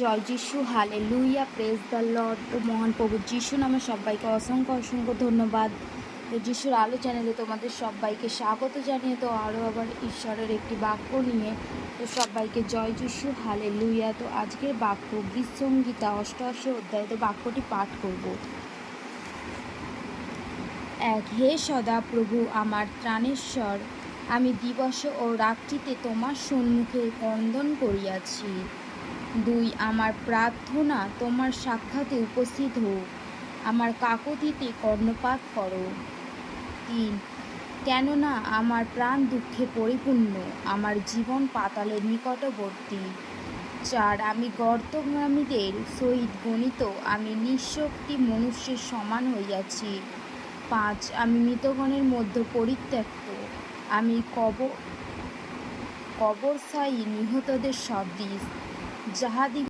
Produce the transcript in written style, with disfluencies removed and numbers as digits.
জয় যিশু, hallelujah, praise the Lord. ও মহান প্রভু যিশু নামে সবাইকে অসংখ্য অসংখ্য ধন্যবাদ। তো যিশুর আলো চ্যানেলে তোমাদের সবাইকে স্বাগত জানিয়ে তো আরও আবার ঈশ্বরের একটি বাক্য নিয়ে তো সবাইকে জয় যিশু, হালেলুয়া। তো আজকের বাক্য গীতসংহিতা ৮৮ অধ্যায়, তো বাক্যটি পাঠ করব। হে সদা প্রভু আমার ত্রাণেশ্বর, আমি দিবসে ও রাত্রিতে তোমার সম্মুখে ক্রন্দন করিয়াছি। ২ আমার প্রার্থনা তোমার সাক্ষাতে উপস্থিত হোক, আমার কাকুতিতে কর্ণপাত করো। ৩ কেননা আমার প্রাণ দুঃখে পরিপূর্ণ, আমার জীবন পাতালের নিকটবর্তী। ৪ আমি গর্তগামীদের সহিত গণিত, আমি নিঃশক্তি মনুষ্যের সমান হইয়াছি। ৫ আমি মৃতগণের মধ্যে পরিত্যক্ত, আমি কবরস্থায়ী নিহতদের সদৃশ, যাহাদিগকে